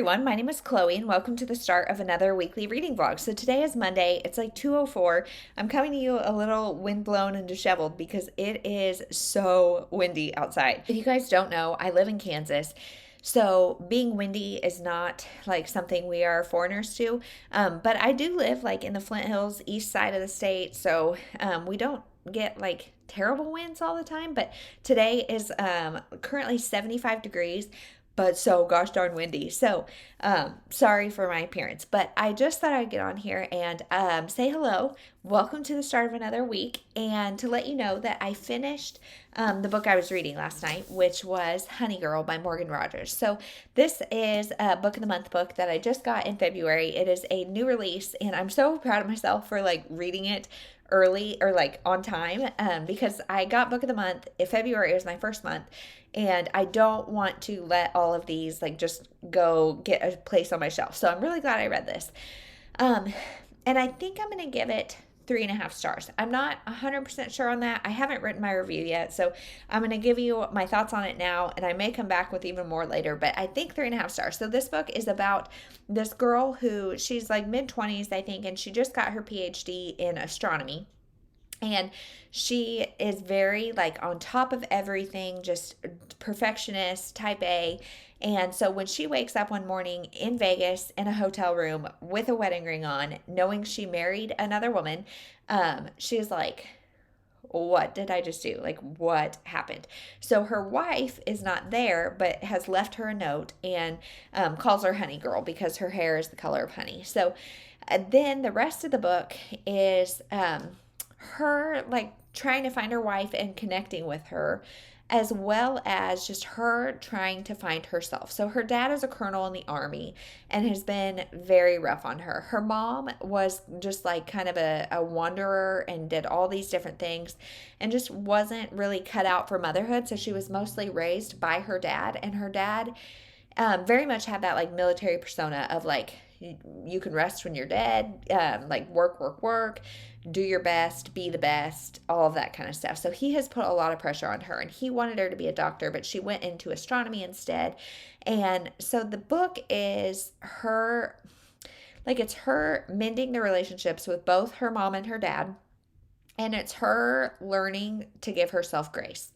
everyone, my name is Chloe and welcome to the start of another weekly reading vlog. So today is Monday, it's like 2:04. I'm coming to you a little windblown and disheveled because it is so windy outside. If you guys don't know, I live in Kansas. So being windy is not like something we are foreigners to, but I do live like in the Flint Hills, east side of the state. So we don't get like terrible winds all the time, but today is currently 75 degrees, but so gosh darn windy. So, sorry for my appearance, but I just thought I'd get on here and say hello. Welcome to the start of another week, and to let you know that I finished the book I was reading last night, which was Honey Girl by Morgan Rogers. So, this is a book of the month book that I just got in February. It is a new release, and I'm so proud of myself for like reading it early or like on time because I got book of the month. February was my first month, and I don't want to let all of these like just go get a place on my shelf. So I'm really glad I read this. And I think I'm going to give it 3.5 stars. I'm not 100% sure on that. I haven't written my review yet, so I'm going to give you my thoughts on it now, and I may come back with even more later, but I think 3.5 stars. So this book is about this girl who, she's like mid-20s, I think, and she just got her PhD in astronomy. And she is very like on top of everything, just perfectionist, type A. And so when she wakes up one morning in Vegas in a hotel room with a wedding ring on, knowing she married another woman, she's like, what did I just do? Like, what happened? So her wife is not there, but has left her a note and calls her Honey Girl because her hair is the color of honey. So then the rest of the book is her like trying to find her wife and connecting with her, as well as just her trying to find herself. So her dad is a colonel in the army and has been very rough on her. Her mom was just like kind of a wanderer and did all these different things and just wasn't really cut out for motherhood. So she was mostly raised by her dad, and her dad very much had that like military persona of like, you can rest when you're dead, like work, do your best, be the best, all of that kind of stuff. So he has put a lot of pressure on her, and he wanted her to be a doctor, but she went into astronomy instead. And so the book is her, like it's her mending the relationships with both her mom and her dad, and it's her learning to give herself grace,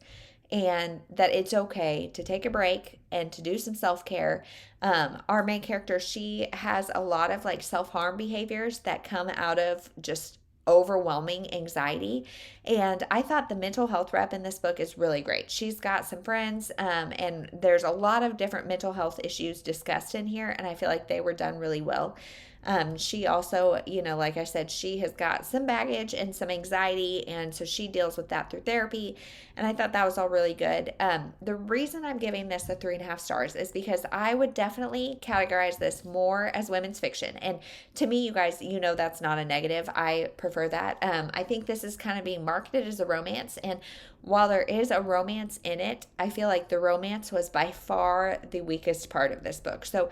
and that it's okay to take a break and to do some self-care. Our main character, she has a lot of like self-harm behaviors that come out of just overwhelming anxiety, and I thought the mental health rep in this book is really great. She's got some friends, and there's a lot of different mental health issues discussed in here, and I feel like they were done really well. She also, like I said, she has got some baggage and some anxiety, and so she deals with that through therapy, and I thought that was all really good. The reason I'm giving this a 3.5 stars is because I would definitely categorize this more as women's fiction, and to me, you guys, that's not a negative. I prefer that. I think this is kind of being marketed as a romance, and while there is a romance in it, I feel like the romance was by far the weakest part of this book. So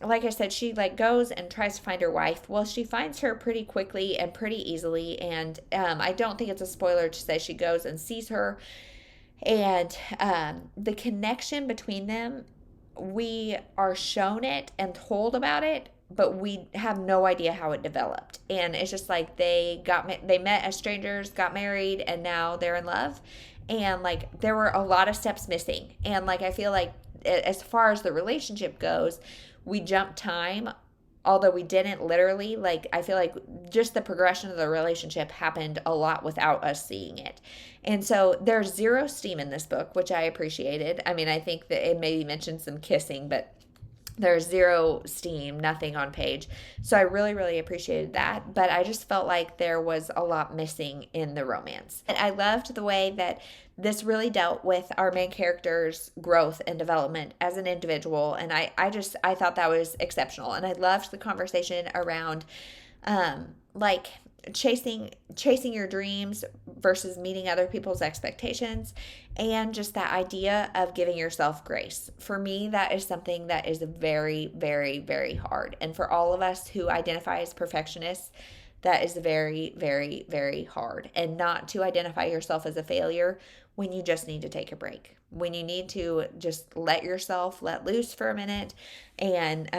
like I said, she like goes and tries to find her wife. Well, she finds her pretty quickly and pretty easily, and I don't think it's a spoiler to say she goes and sees her, and the connection between them, we are shown it and told about it, but we have no idea how it developed. And it's just like they met as strangers, got married, and now they're in love. And like there were a lot of steps missing, and like I feel like as far as the relationship goes, we jumped time, although we didn't literally. Like I feel like just the progression of the relationship happened a lot without us seeing it. And so there's zero steam in this book, which I appreciated. I mean, I think that it maybe mentioned some kissing, but there's zero steam, nothing on page. So I really, really appreciated that. But I just felt like there was a lot missing in the romance. And I loved the way that this really dealt with our main character's growth and development as an individual. And I thought that was exceptional. And I loved the conversation around like chasing your dreams versus meeting other people's expectations, and just that idea of giving yourself grace. For me, that is something that is very, very, very hard. And for all of us who identify as perfectionists, that is very, very, very hard. And not to identify yourself as a failure when you just need to take a break, when you need to just let yourself let loose for a minute and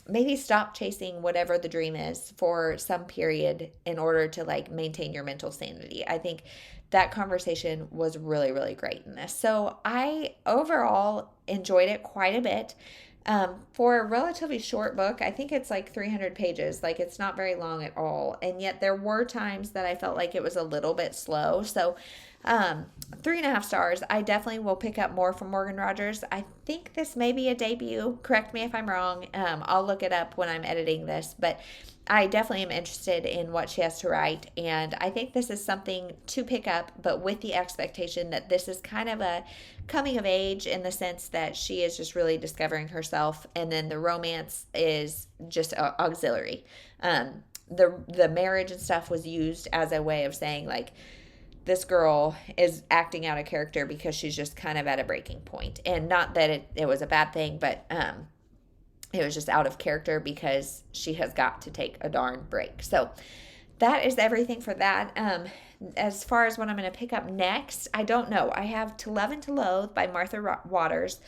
maybe stop chasing whatever the dream is for some period in order to like maintain your mental sanity. I think that conversation was really, really great in this. So I overall enjoyed it quite a bit. For a relatively short book, I think it's like 300 pages. Like, it's not very long at all. And yet there were times that I felt like it was a little bit slow. So 3.5 stars. I definitely will pick up more from Morgan Rogers. I think this may be a debut. Correct me if I'm wrong. I'll look it up when I'm editing this, but I definitely am interested in what she has to write. And I think this is something to pick up, but with the expectation that this is kind of a coming of age in the sense that she is just really discovering herself. And then the romance is just auxiliary. The marriage and stuff was used as a way of saying like, this girl is acting out a character because she's just kind of at a breaking point. And not that it was a bad thing, but it was just out of character because she has got to take a darn break. So that is everything for that. As far as what I'm going to pick up next, I don't know. I have To Love and to Loathe by Martha Waters,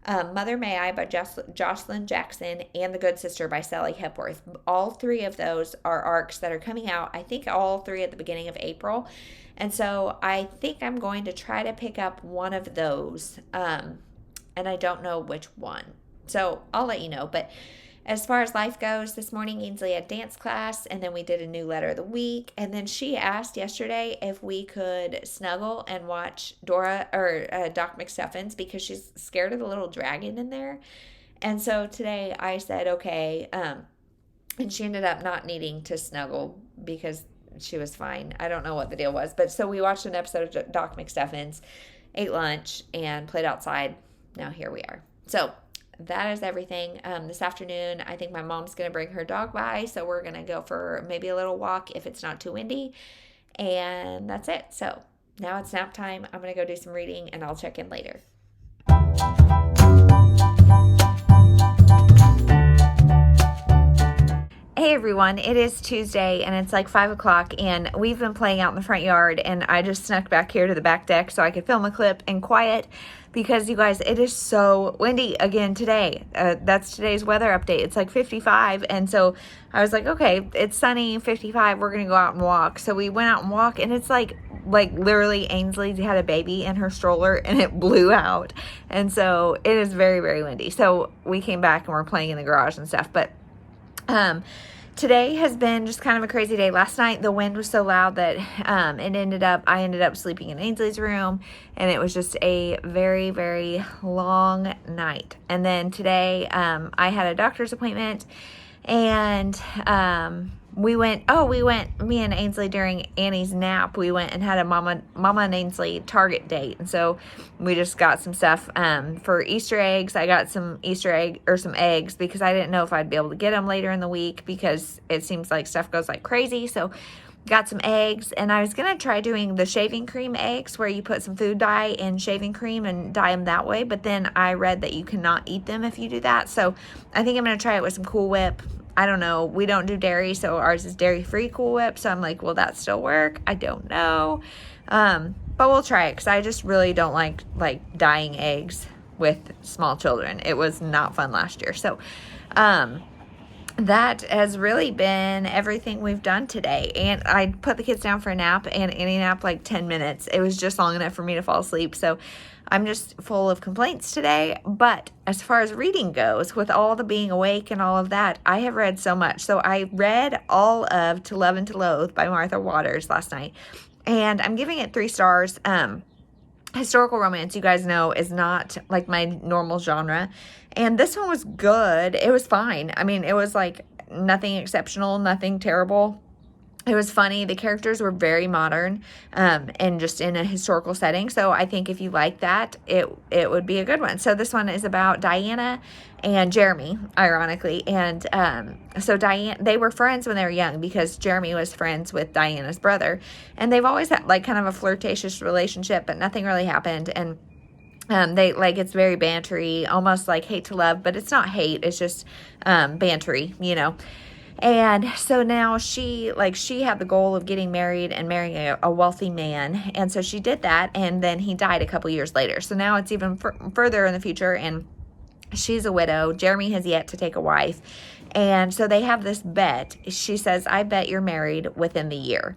Mother May I by Jocelyn Jackson, and The Good Sister by Sally Hepworth. All three of those are arcs that are coming out, I think all three at the beginning of April. And so I think I'm going to try to pick up one of those. And I don't know which one. So I'll let you know. But as far as life goes, this morning Ainsley had dance class, and then we did a new letter of the week. And then she asked yesterday if we could snuggle and watch Doc McStuffins because she's scared of the little dragon in there. And so today I said, okay. And she ended up not needing to snuggle because she was fine. I don't know what the deal was. But so we watched an episode of Doc McStuffins, ate lunch, and played outside. Now here we are. So that is everything. This afternoon, I think my mom's going to bring her dog by, so we're going to go for maybe a little walk if it's not too windy, and that's it. So now it's nap time. I'm going to go do some reading, and I'll check in later. Hey everyone, it is Tuesday and it's like 5 o'clock and we've been playing out in the front yard, and I just snuck back here to the back deck so I could film a clip in quiet because you guys, it is so windy again today. That's today's weather update. It's like 55, and so I was like, okay, it's sunny, 55, we're gonna go out and walk. So we went out and walk, and it's like literally Ainsley had a baby in her stroller and it blew out, and so it is very, very windy. So we came back and we're playing in the garage and stuff, but today has been just kind of a crazy day. Last night, the wind was so loud that I ended up sleeping in Ainsley's room, and it was just a very, very long night. And then today, I had a doctor's appointment, and me and Ainsley during Annie's nap, we went and had a Mama and Ainsley Target date. And so we just got some stuff for Easter eggs. I got some some eggs because I didn't know if I'd be able to get them later in the week because it seems like stuff goes like crazy. So got some eggs, and I was going to try doing the shaving cream eggs where you put some food dye in shaving cream and dye them that way. But then I read that you cannot eat them if you do that. So I think I'm going to try it with some Cool Whip. I don't know. We don't do dairy, so ours is dairy-free Cool Whip. So I'm like, will that still work? I don't know. But we'll try it because I just really don't like dyeing eggs with small children. It was not fun last year. So that has really been everything we've done today. And I put the kids down for a nap, and Annie napped like 10 minutes. It was just long enough for me to fall asleep. So I'm just full of complaints today. But as far as reading goes, with all the being awake and all of that, I have read so much. So I read all of To Love and to Loathe by Martha Waters last night, and I'm giving it 3 stars. Historical romance, you guys know, is not like my normal genre, and this one was good. It was fine. I mean, it was like nothing exceptional, nothing terrible. It was funny. The characters were very modern, and just in a historical setting. So I think if you like that, it would be a good one. So this one is about Diana and Jeremy, ironically. And so they were friends when they were young because Jeremy was friends with Diana's brother. And they've always had like kind of a flirtatious relationship, but nothing really happened. And it's very bantery, almost like hate to love, but it's not hate. It's just bantery, you know. And so now she had the goal of getting married and marrying a wealthy man. And so she did that. And then he died a couple years later. So now it's even further in the future. And she's a widow. Jeremy has yet to take a wife. And so they have this bet. She says, I bet you're married within the year,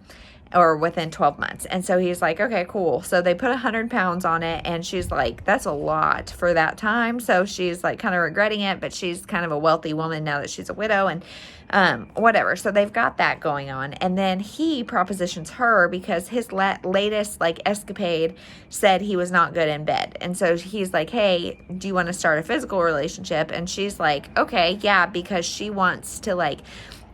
or within 12 months. And so he's like, okay, cool. So they put 100 pounds on it, and she's like, that's a lot for that time. So she's like kind of regretting it, but she's kind of a wealthy woman now that she's a widow, and whatever. So they've got that going on. And then he propositions her because his latest like escapade said he was not good in bed. And so he's like, hey, do you want to start a physical relationship? And she's like, okay, yeah, because she wants to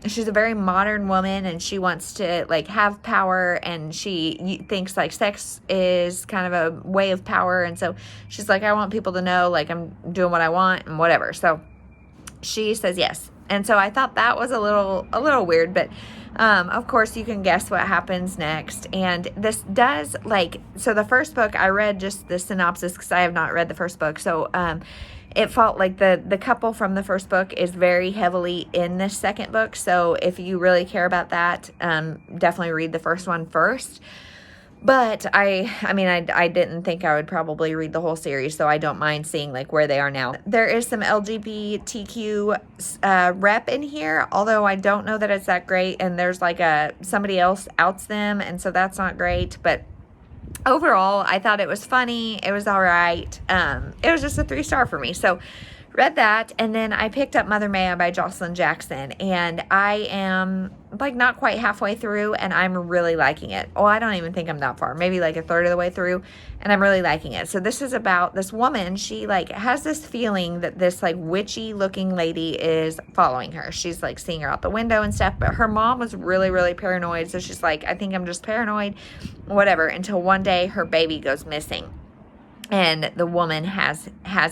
she's a very modern woman, and she wants to like have power, and she thinks like sex is kind of a way of power. And so she's like, I want people to know like I'm doing what I want and whatever. So she says yes. And so I thought that was a little weird, but of course you can guess what happens next. And this does so the first book, I read just the synopsis because I have not read the first book. So it felt like the couple from the first book is very heavily in this second book. So if you really care about that, definitely read the first one first. But I didn't think I would probably read the whole series, so I don't mind seeing like where they are now. There is some LGBTQ rep in here, although I don't know that it's that great. And there's like somebody else outs them, and so that's not great. But overall, I thought it was funny. It was all right. It was just a 3-star for me. So read that, and then I picked up Mother May I by Jocelyn Jackson, and I am like not quite halfway through, and I'm really liking it. Oh, I don't even think I'm that far, maybe like a third of the way through, and I'm really liking it. So this is about this woman. She like has this feeling that this like witchy looking lady is following her. She's like seeing her out the window and stuff, but her mom was really, really paranoid. So she's like, I think I'm just paranoid, whatever, until one day her baby goes missing. And the woman has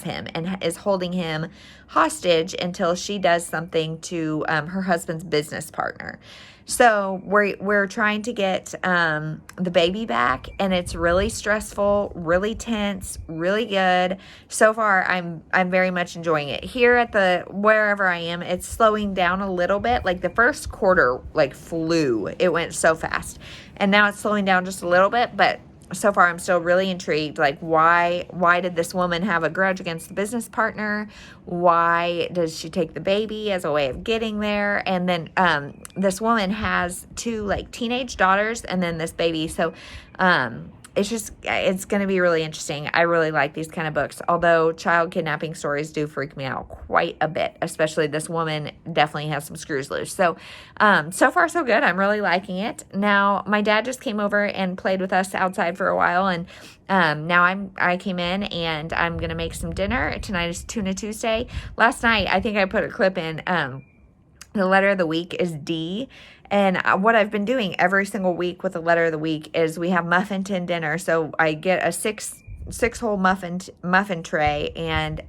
him and is holding him hostage until she does something to her husband's business partner. So we're trying to get the baby back, and it's really stressful, really tense, really good. So far, I'm very much enjoying it. Here at wherever I am, it's slowing down a little bit. Like the first quarter like flew. It went so fast. And now it's slowing down just a little bit, but so far I'm still really intrigued. Like why did this woman have a grudge against the business partner? Why does she take the baby as a way of getting there? And then this woman has 2 like teenage daughters, and then this baby. So it's going to be really interesting. I really like these kind of books, although child kidnapping stories do freak me out quite a bit, especially this woman definitely has some screws loose. So, so far so good. I'm really liking it. Now, my dad just came over and played with us outside for a while, and now I came in and I'm going to make some dinner. Tonight is Tuna Tuesday. Last night, I think I put a clip in, the letter of the week is D. And what I've been doing every single week with the letter of the week is we have muffin tin dinner. So I get a six hole muffin tray, and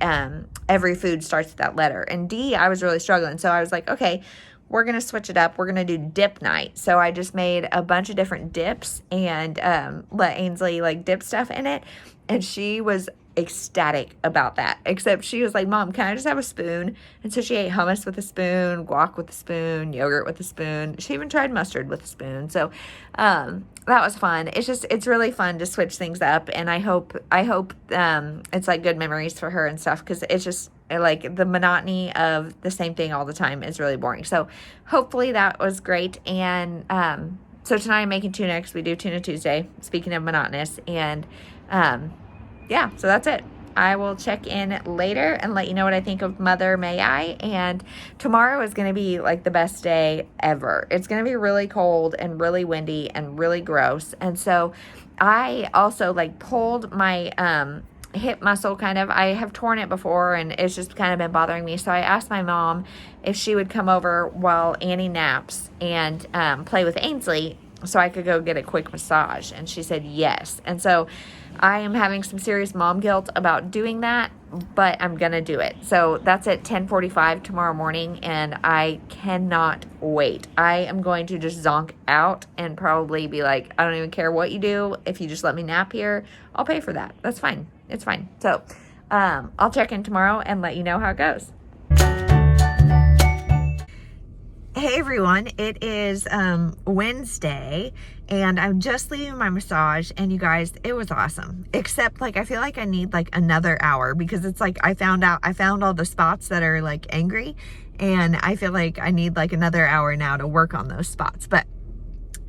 every food starts with that letter. And D, I was really struggling. So I was like, okay, we're going to switch it up. We're going to do dip night. So I just made a bunch of different dips and let Ainsley like dip stuff in it. And she was ecstatic about that, except she was like, Mom, can I just have a spoon? And so she ate hummus with a spoon, guac with a spoon, yogurt with a spoon. She even tried mustard with a spoon. So that was fun. It's really fun to switch things up, and I hope it's like good memories for her and stuff, because it's just like the monotony of the same thing all the time is really boring. So hopefully that was great. And so tonight I'm making tuna because we do Tuna Tuesday, speaking of monotonous. And yeah, so that's it. I will check in later and let you know what I think of Mother May I. And tomorrow is going to be like the best day ever. It's going to be really cold and really windy and really gross. And so I also like pulled my hip muscle kind of. I have torn it before, and it's just kind of been bothering me. So I asked my mom if she would come over while Annie naps and play with Ainsley so I could go get a quick massage. And she said yes. And so I am having some serious mom guilt about doing that, but I'm going to do it. So that's at 10:45 tomorrow morning, and I cannot wait. I am going to just zonk out and probably be like, I don't even care what you do. If you just let me nap here, I'll pay for that. That's fine. It's fine. So I'll check in tomorrow and let you know how it goes. Hey everyone, it is Wednesday and I'm just leaving my massage, and you guys, it was awesome. Except like I feel like I need like another hour because it's like I found all the spots that are like angry, and I feel like I need like another hour now to work on those spots. But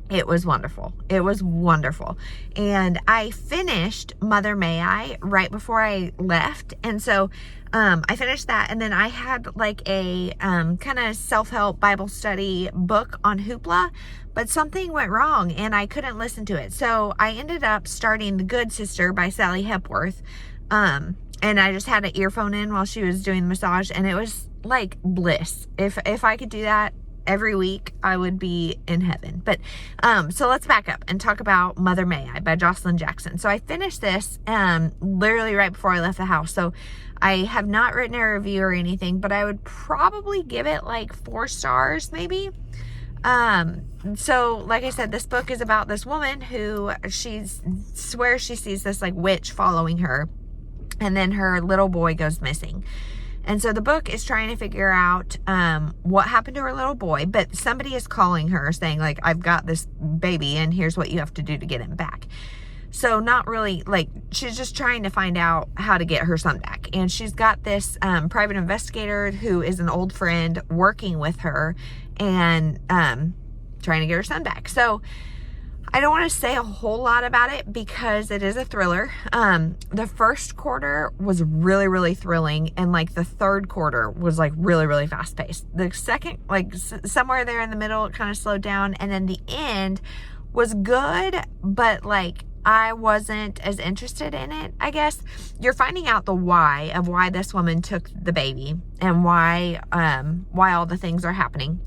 it was wonderful. It was wonderful. And I finished Mother May I right before I left. And so I finished that. And then I had like a kind of self-help Bible study book on Hoopla, but something went wrong and I couldn't listen to it. So I ended up starting The Good Sister by Sally Hepworth. And I just had an earphone in while she was doing the massage, and it was like bliss. If I could do that every week, I would be in heaven. But so let's back up and talk about Mother May I by Jocelyn Jackson. So I finished this literally right before I left the house. So I have not written a review or anything, but I would probably give it like 4 stars maybe. So like I said, this book is about this woman who swears she sees this like witch following her, and then her little boy goes missing. And so the book is trying to figure out what happened to her little boy, but somebody is calling her saying like, I've got this baby and here's what you have to do to get him back. So not really, like, she's just trying to find out how to get her son back. And she's got this private investigator who is an old friend working with her and trying to get her son back. So I don't want to say a whole lot about it because it is a thriller. The first quarter was really, really thrilling, and like the third quarter was like really, really fast paced. The second, like somewhere there in the middle, it kind of slowed down, and then the end was good, but like I wasn't as interested in it, I guess. You're finding out the why of why this woman took the baby and why all the things are happening.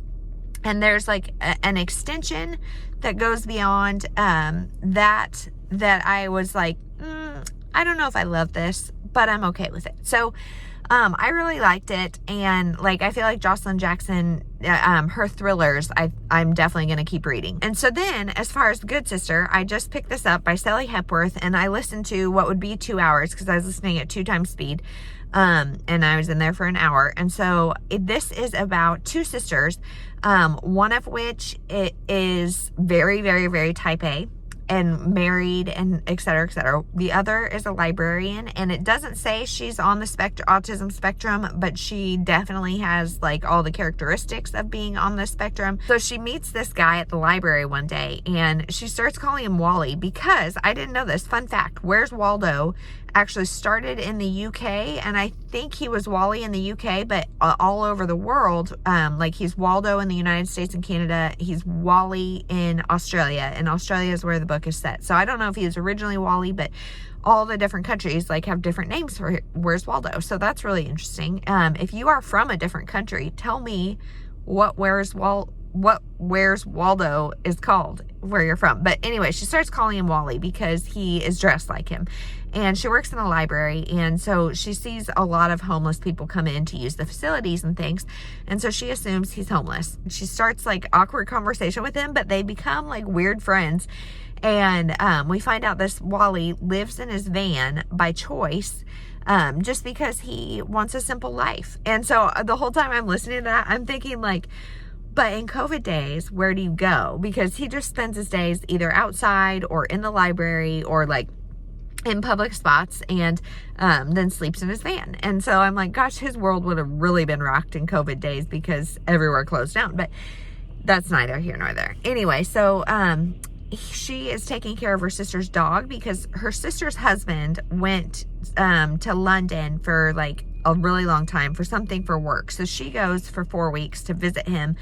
And there's like an extension that goes beyond that I was like, I don't know if I love this, but I'm okay with it. So I really liked it. And like, I feel like Jocelyn Jackson, her thrillers, I'm definitely going to keep reading. And so then as far as The Good Sister, I just picked this up by Sally Hepworth, and I listened to what would be 2 hours because I was listening at 2 times speed. And I was in there for an hour. And so this is about 2 sisters, one of which it is very, very, very type A and married and et cetera, et cetera. The other is a librarian, and it doesn't say she's on the autism spectrum, but she definitely has like all the characteristics of being on the spectrum. So she meets this guy at the library one day, and she starts calling him Wally because I didn't know this. Fun fact, Where's Waldo actually started in the UK, and I think he was Wally in the UK, but all over the world, like he's Waldo in the United States and Canada, he's Wally in Australia, and Australia is where the book is set. So I don't know if he was originally Wally, but all the different countries like have different names for Where's Waldo. So that's really interesting. If you are from a different country, tell me what Where's Waldo is called where you're from. But anyway, she starts calling him Wally because he is dressed like him. And she works in a library, and so she sees a lot of homeless people come in to use the facilities and things, and so she assumes he's homeless. She starts like awkward conversation with him, but they become like weird friends. And we find out this Wally lives in his van by choice, just because he wants a simple life. And so the whole time I'm listening to that, I'm thinking like, but in COVID days, where do you go? Because he just spends his days either outside or in the library or like in public spots, and then sleeps in his van. And so I'm like, gosh, his world would have really been rocked in COVID days because everywhere closed down. But that's neither here nor there. Anyway, so she is taking care of her sister's dog because her sister's husband went to London for like a really long time for something for work. So she goes for 4 weeks to visit him,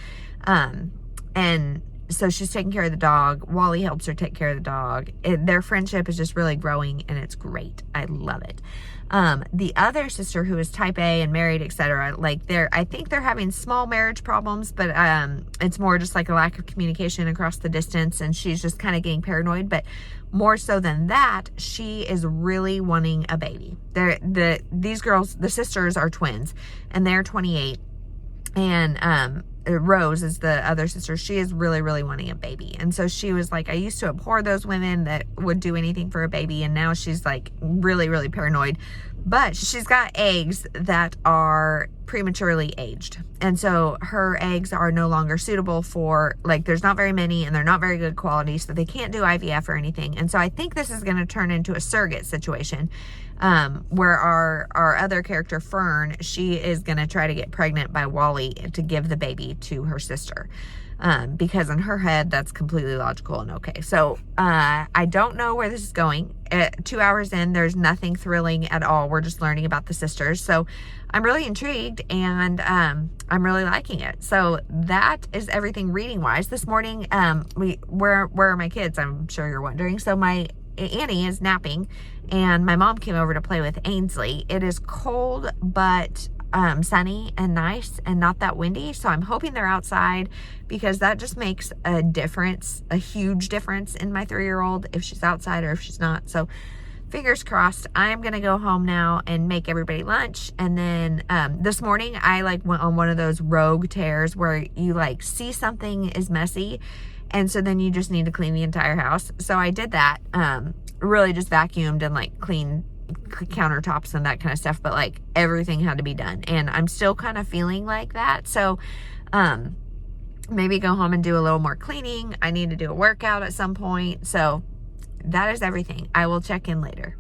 and so she's taking care of the dog. Wally helps her take care of the dog. Their friendship is just really growing, and it's great. I love it. The other sister, who is type A and married, etc., like I think they're having small marriage problems, but it's more just like a lack of communication across the distance, and she's just kind of getting paranoid. But more so than that, she is really wanting a baby. These girls, the sisters, are twins, and they're 28, and Rose is the other sister. She is really, really wanting a baby. And so she was like, I used to abhor those women that would do anything for a baby. And now she's like really, really paranoid. But she's got eggs that are prematurely aged. And so her eggs are no longer suitable for, like, there's not very many and they're not very good quality, so they can't do IVF or anything. And so I think this is going to turn into a surrogate situation, where our other character, Fern, she is going to try to get pregnant by Wally to give the baby to her sister. Because in her head, that's completely logical and okay. So, I don't know where this is going. 2 hours in, there's nothing thrilling at all. We're just learning about the sisters. So I'm really intrigued, and, I'm really liking it. So that is everything reading wise. This morning, where are my kids? I'm sure you're wondering. So my Annie is napping, and my mom came over to play with Ainsley. It is cold, but sunny and nice and not that windy. So I'm hoping they're outside, because that just makes a difference, a huge difference in my 3-year-old, if she's outside or if she's not. So fingers crossed. I'm going to go home now and make everybody lunch. And then this morning I went on one of those rogue tears where you see something is messy, and so then you just need to clean the entire house. So I did that, really just vacuumed and cleaned countertops and that kind of stuff, but everything had to be done, and I'm still kind of feeling like that. So maybe go home and do a little more cleaning. I need to do a workout at some point. So that is everything. I will check in later.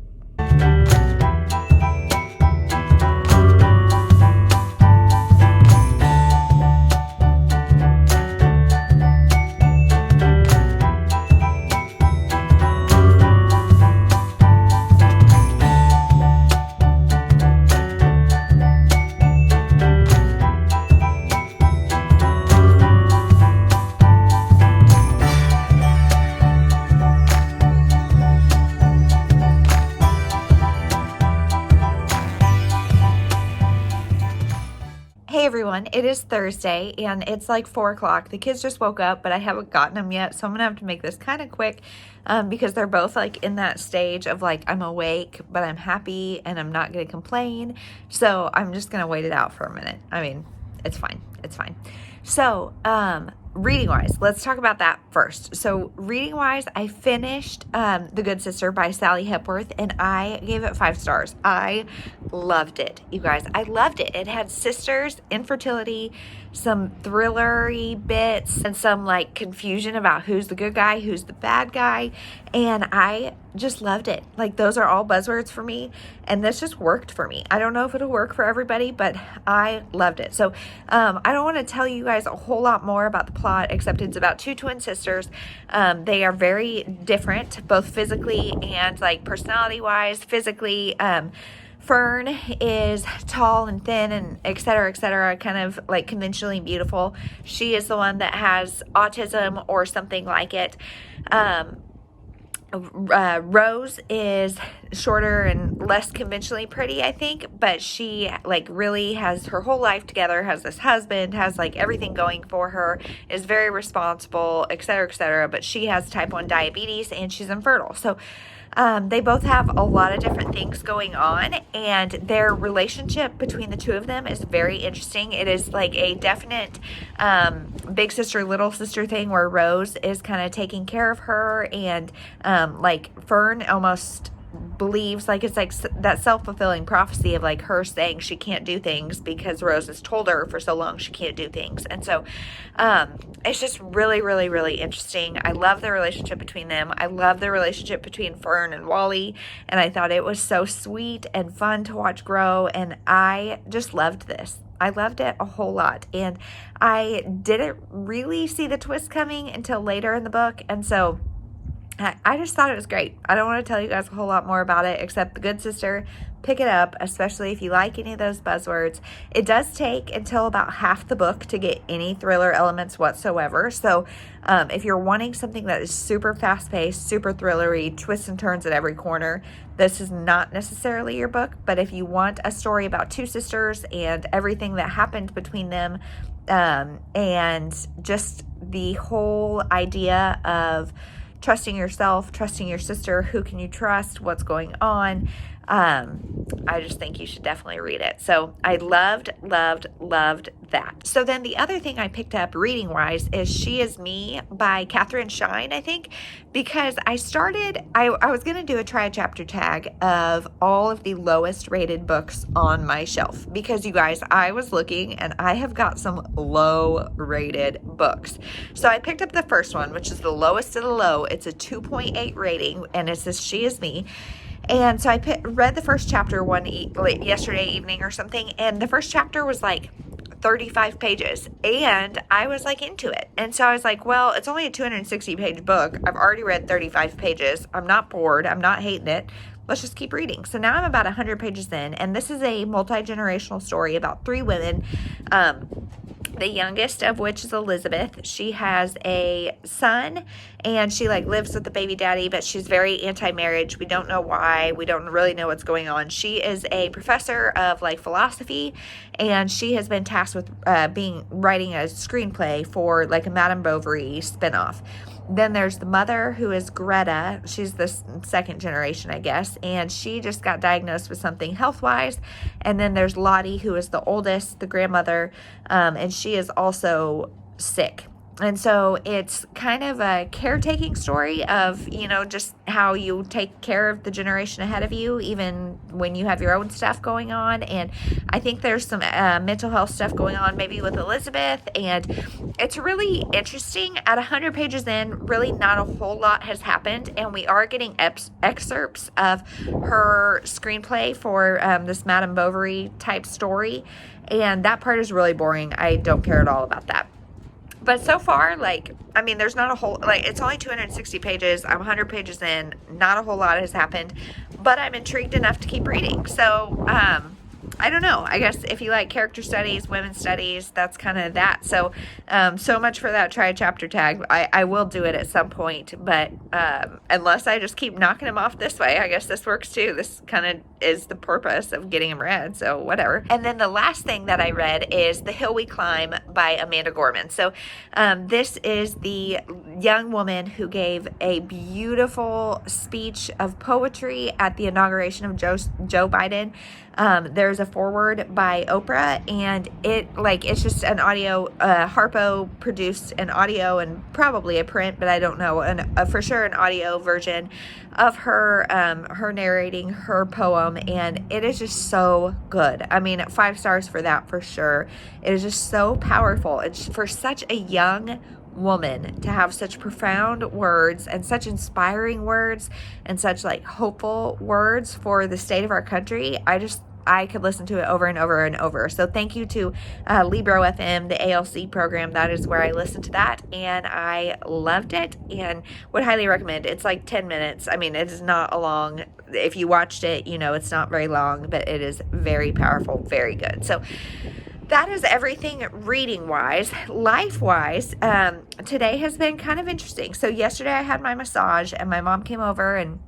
Hey everyone, it is Thursday and it's 4 o'clock. The kids just woke up, but I haven't gotten them yet, so I'm gonna have to make this kind of quick because they're both in that stage of I'm awake, but I'm happy and I'm not gonna complain. So I'm just gonna wait it out for a minute. I mean, it's fine. It's fine. So, reading wise, let's talk about that first. So reading wise, I finished The Good Sister by Sally Hepworth, and I gave it 5 stars. I loved it, you guys. I loved it. It had sisters, infertility, some thrillery bits, and some confusion about who's the good guy, who's the bad guy, and I just loved it. Those are all buzzwords for me, and this just worked for me. I don't know if it'll work for everybody, but I loved it. So I don't want to tell you guys a whole lot more about the plot, except it's about 2 twin sisters. They are very different, both physically and personality wise. Physically, Fern is tall and thin and et cetera, kind of conventionally beautiful. She is the one that has autism or something like it. Rose is shorter and less conventionally pretty, I think, but she really has her whole life together, has this husband, has everything going for her, is very responsible, et cetera, but she has type 1 diabetes and she's infertile. So they both have a lot of different things going on, and their relationship between the 2 of them is very interesting. It is a definite big sister, little sister thing where Rose is kind of taking care of her, and Fern almost believes it's that self-fulfilling prophecy of her saying she can't do things because Rose has told her for so long she can't do things. And so it's just really interesting. I love the relationship between them. I love the relationship between Fern and Wally, and I thought it was so sweet and fun to watch grow, and I just loved this. I loved it a whole lot, and I didn't really see the twist coming until later in the book, and so I just thought it was great. I don't want to tell you guys a whole lot more about it, except The Good Sister. Pick it up, especially if you like any of those buzzwords. It does take until about half the book to get any thriller elements whatsoever. So if you're wanting something that is super fast-paced, super thrillery, twists and turns at every corner, this is not necessarily your book. But if you want a story about 2 sisters and everything that happened between them, and just the whole idea of trusting yourself, trusting your sister, who can you trust, what's going on, I just think you should definitely read it. So I loved that. So then the other thing I picked up reading wise is She Is Me by Katherine Shine, I think, because I was going to do try a chapter tag of all of the lowest rated books on my shelf, because you guys, I was looking and I have got some low rated books. So I picked up the first one, which is the lowest of the low. It's a 2.8 rating, and it says She Is Me. And so I read the first chapter yesterday evening or something, and the first chapter was like 35 pages, and I was like into it. And so I was like, well, it's only a 260 page book. I've already read 35 pages. I'm not bored. I'm not hating it. Let's just keep reading. So now I'm about 100 pages in, and this is a multi-generational story about 3 women. The youngest of which is Elizabeth. She has a son, and she like lives with the baby daddy, but she's very anti-marriage. We don't know why. We don't really know what's going on. She is a professor of like philosophy, and she has been tasked with writing a screenplay for like a Madame Bovary spinoff. Then there's the mother, who is Greta. She's the second generation, I guess, and she just got diagnosed with something health-wise. And then there's Lottie, who is the oldest, the grandmother, and she is also sick. And so it's kind of a caretaking story of, just how you take care of the generation ahead of you, even when you have your own stuff going on. And I think there's some mental health stuff going on maybe with Elizabeth. And it's really interesting. At 100 pages in, really not a whole lot has happened. And we are getting excerpts of her screenplay for this Madame Bovary type story. And that part is really boring. I don't care at all about that. But so far, there's not a whole, it's only 260 pages. I'm 100 pages in. Not a whole lot has happened, but I'm intrigued enough to keep reading. So, I don't know. I guess if you like character studies, women's studies, that's kind of that. So, so much for that try a chapter tag. I will do it at some point, but unless I just keep knocking them off this way, I guess this works too. This kind of is the purpose of getting them read, so whatever. And then the last thing that I read is The Hill We Climb by Amanda Gorman. So this is the young woman who gave a beautiful speech of poetry at the inauguration of Joe Biden. There's a foreword by Oprah, and it's just an audio, Harpo produced an audio and probably a print, but I don't know, for sure an audio version of her narrating her poem, and it is just so good. 5 stars for that for sure. It is just so powerful. It's for such a young woman to have such profound words and such inspiring words and such hopeful words for the state of our country. I could listen to it over and over and over. So thank you to Libro FM, the ALC program. That is where I listened to that, and I loved it and would highly recommend. It's 10 minutes. It is not a long, if you watched it, it's not very long, but it is very powerful, very good. So that is everything reading wise. Life wise, today has been kind of interesting. So yesterday I had my massage, and my mom came over and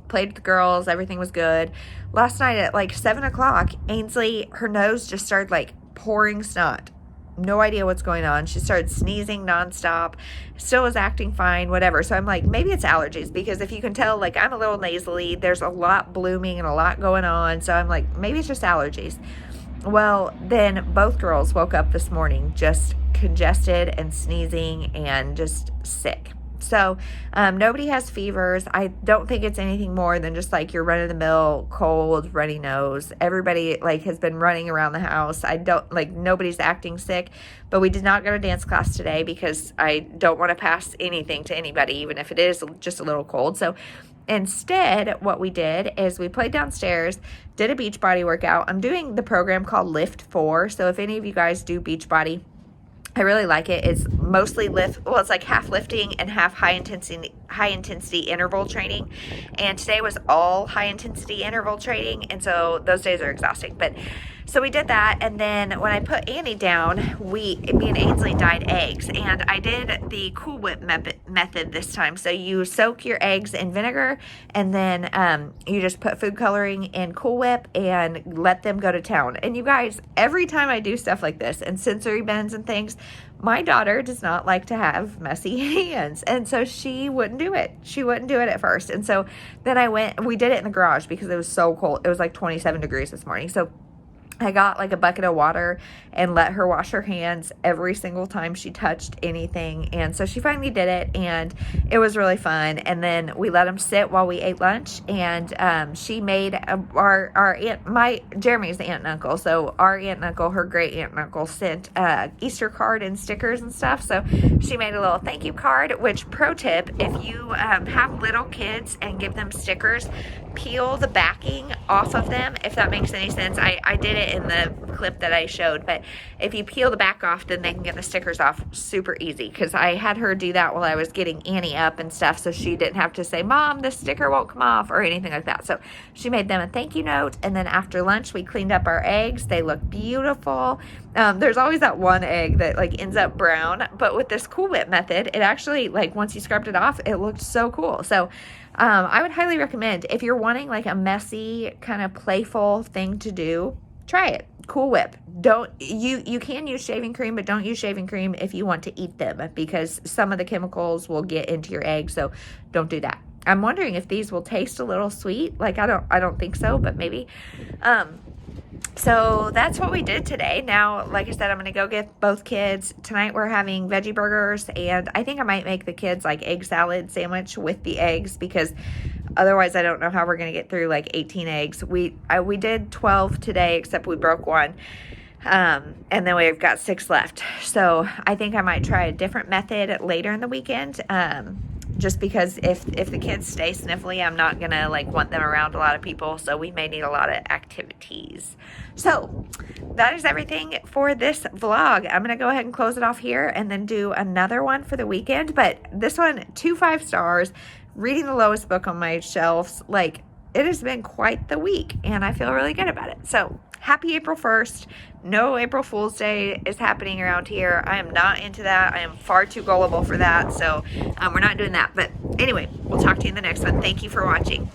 played with the girls. Everything was good. Last night at 7 o'clock, Ainsley, her nose just started pouring snot. No idea what's going on. She started sneezing nonstop. Still was acting fine, whatever. So I'm maybe it's allergies, because if you can tell, I'm a little nasally. There's a lot blooming and a lot going on. So I'm maybe it's just allergies. Well, then both girls woke up this morning just congested and sneezing and just sick. So nobody has fevers. I don't think it's anything more than just your run-of-the-mill cold, runny nose. Everybody has been running around the house. I don't nobody's acting sick, but we did not go to dance class today because I don't want to pass anything to anybody, even if it is just a little cold. So instead, what we did is we played downstairs, did a beach body workout. I'm doing the program called Lift 4. So if any of you guys do beach body, I really like it. It's mostly it's half lifting and half high intensity interval training. And today was all high intensity interval training, and so those days are exhausting. But so we did that, and then when I put Annie down, me and Ainsley dyed eggs, and I did the Cool Whip method this time. So you soak your eggs in vinegar, and then you just put food coloring in Cool Whip and let them go to town. And you guys, every time I do stuff like this and sensory bends and things, my daughter does not like to have messy hands, and so she wouldn't do it. She wouldn't do it at first, and so then we did it in the garage because it was so cold. It was 27 degrees this morning. So I got like a bucket of water and let her wash her hands every single time she touched anything. And so she finally did it, and it was really fun. And then we let them sit while we ate lunch, and she made our aunt, Jeremy's aunt and uncle. So our aunt and uncle, her great aunt and uncle, sent Easter card and stickers and stuff. So she made a little thank you card, which, pro tip, if you have little kids and give them stickers, peel the backing off of them, if that makes any sense. I did it in the clip that I showed, but if you peel the back off, then they can get the stickers off super easy, because I had her do that while I was getting Annie up and stuff, so she didn't have to say, Mom, this sticker won't come off, or anything like that. So she made them a thank you note, and then after lunch we cleaned up our eggs. They look beautiful. There's always that one egg that like ends up brown, but with this Cool Whip method, it actually, like, once you scrubbed it off, it looked so cool. So I would highly recommend, if you're wanting like a messy kind of playful thing to do, try it. Cool Whip. You can use shaving cream, but don't use shaving cream if you want to eat them, because some of the chemicals will get into your eggs, so don't do that. I'm wondering if these will taste a little sweet. Like, I don't think so, but maybe. So that's what we did today. Now, like I said, I'm going to go get both kids. Tonight we're having veggie burgers, and I think I might make the kids like egg salad sandwich with the eggs, because otherwise I don't know how we're going to get through like 18 eggs. We did 12 today, except we broke one. And then we've got 6 left. So I think I might try a different method later in the weekend. Just because if the kids stay sniffly, I'm not gonna like want them around a lot of people, so we may need a lot of activities. So that is everything for this vlog. I'm gonna go ahead and close it off here and then do another one for the weekend, but this one, 2 5 stars, reading the lowest book on my shelves. Like, it has been quite the week, and I feel really good about it. So happy April 1st. No April Fool's Day is happening around here. I am not into that. I am far too gullible for that. So we're not doing that. But anyway, we'll talk to you in the next one. Thank you for watching.